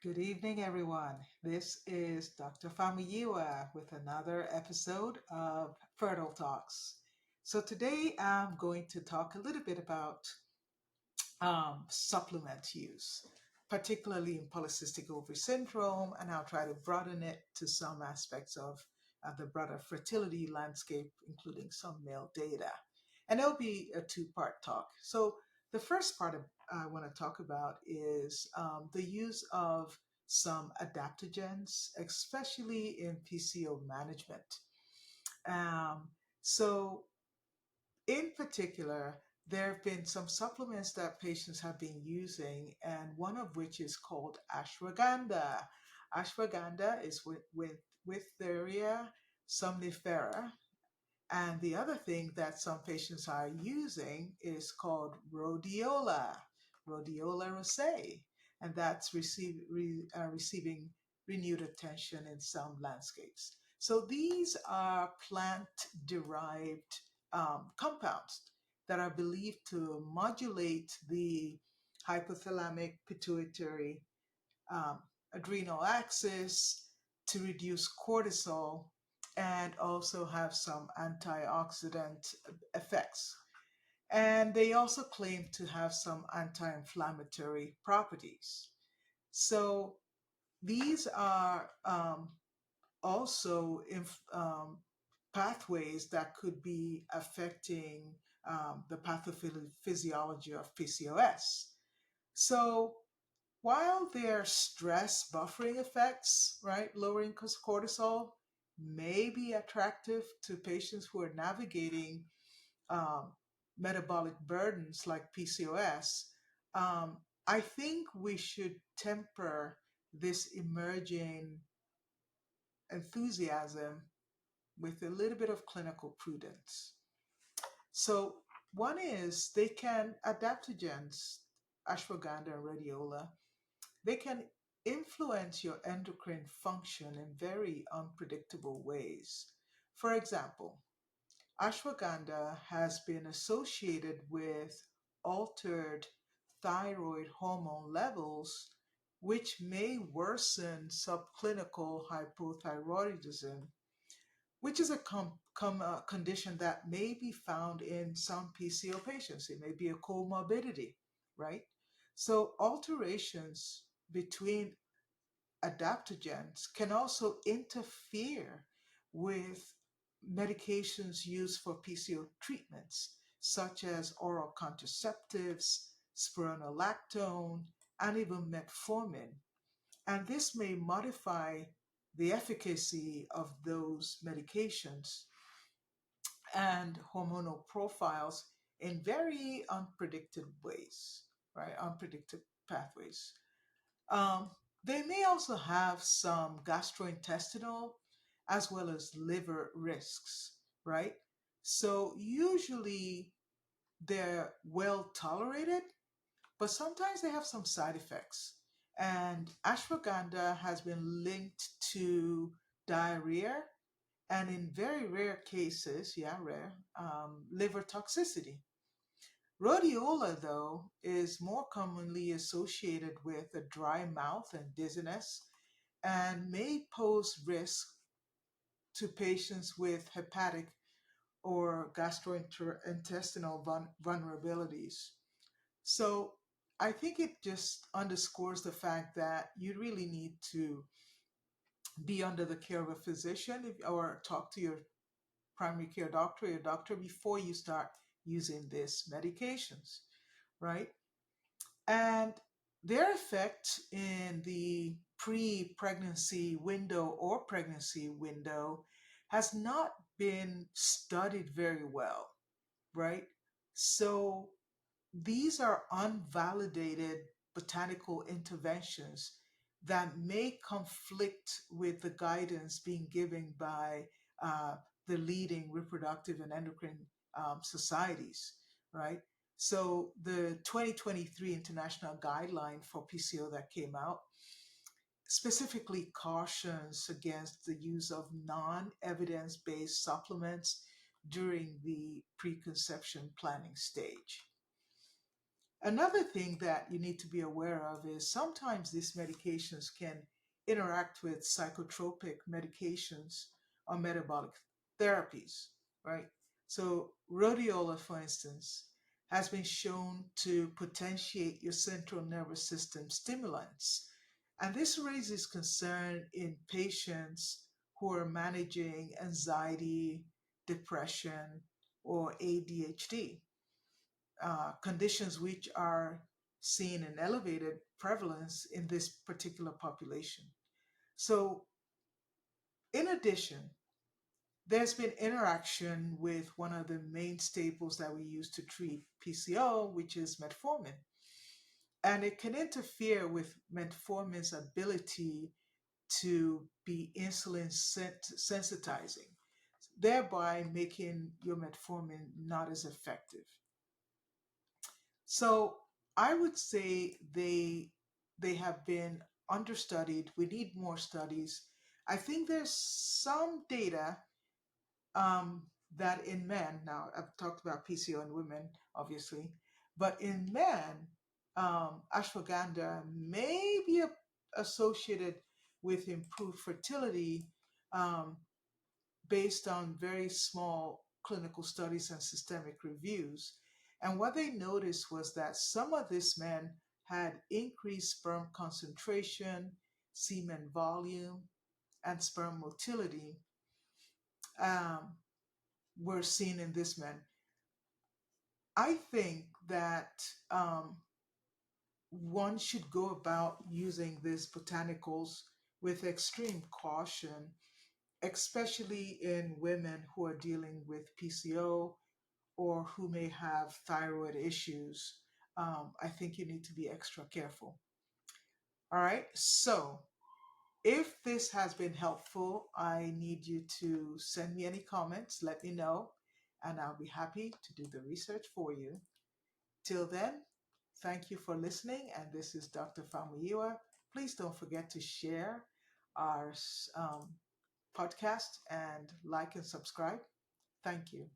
Good evening, everyone. This is Dr. Famuyiwa with another episode of Fertile Talks. So, today I'm going to talk a little bit about supplement use, particularly in polycystic ovary syndrome, and I'll try to broaden it to some aspects of the broader fertility landscape, including some male data. And it'll be a two-part talk. So, the first part I want to talk about is the use of some adaptogens, especially in PCO management. Um, so, in particular, there have been some supplements that patients have been using, and one of which is called ashwagandha. Ashwagandha is with Witheria somnifera, and the other thing that some patients are using is called rhodiola, Rhodiola rosea, and that's receiving renewed attention in some landscapes. So these are plant derived compounds that are believed to modulate the hypothalamic pituitary um, adrenal axis to reduce cortisol and also have some antioxidant effects. And they also claim to have some anti inflammatory properties. So these are also pathways that could be affecting the pathophysiology of PCOS. So while their stress buffering effects, right, lowering cortisol, may be attractive to patients who are navigating um, metabolic burdens like PCOS, I think we should temper this emerging enthusiasm with a little bit of clinical prudence. So, one is adaptogens, ashwagandha and rhodiola, they can influence your endocrine function in very unpredictable ways. For example, ashwagandha has been associated with altered thyroid hormone levels, which may worsen subclinical hypothyroidism, which is a condition that may be found in some PCO patients. It may be a comorbidity, right? So, alterations between adaptogens can also interfere with medications used for PCO treatments, such as oral contraceptives, spironolactone, and even metformin. And this may modify the efficacy of those medications and hormonal profiles in very unpredicted ways, right? Unpredicted pathways. Um, they may also have some gastrointestinal as well as liver risks, right? So usually they're well tolerated, but sometimes they have some side effects. And ashwagandha has been linked to diarrhea and in very rare cases, yeah, rare, liver toxicity. Rhodiola, though, is more commonly associated with a dry mouth and dizziness and may pose risk to patients with hepatic or gastrointestinal vulnerabilities. So I think it just underscores the fact that you really need to be under the care of a physician or talk to your primary care doctor or your doctor before you start using these medications, right? And their effect in the pre pregnancy window or pregnancy window has not been studied very well, right? So these are unvalidated botanical interventions that may conflict with the guidance being given by uh, the leading reproductive and endocrine societies, right? So the 2023 International Guideline for PCO that came out specifically cautions against the use of non-evidence based supplements during the preconception planning stage. Another thing that you need to be aware of is sometimes these medications can interact with psychotropic medications or metabolic therapies, right? So, rhodiola, for instance, has been shown to potentiate your central nervous system stimulants. And this raises concern in patients who are managing anxiety, depression, or ADHD, conditions which are seen in elevated prevalence in this particular population. So, in addition, there's been interaction with one of the main staples that we use to treat PCO, which is metformin. And it can interfere with metformin's ability to be insulin sensitizing, thereby making your metformin not as effective. So I would say they have been understudied. We need more studies. I think there's some data um, that in men, now I've talked about PCO in women, obviously, but in men, ashwagandha may be associated with improved fertility, um, based on very small clinical studies and systemic reviews. And what they noticed was that some of these men had increased sperm concentration, semen volume, and sperm motility, um, were seen in this men. I think that one should go about using these botanicals with extreme caution, especially in women who are dealing with PCO or who may have thyroid issues. I think you need to be extra careful. All right. So, if this has been helpful, I need you to send me any comments, let me know, and I'll be happy to do the research for you. Till then, thank you for listening, and this is Dr. Famuyiwa. Please don't forget to share our podcast and like and subscribe. Thank you.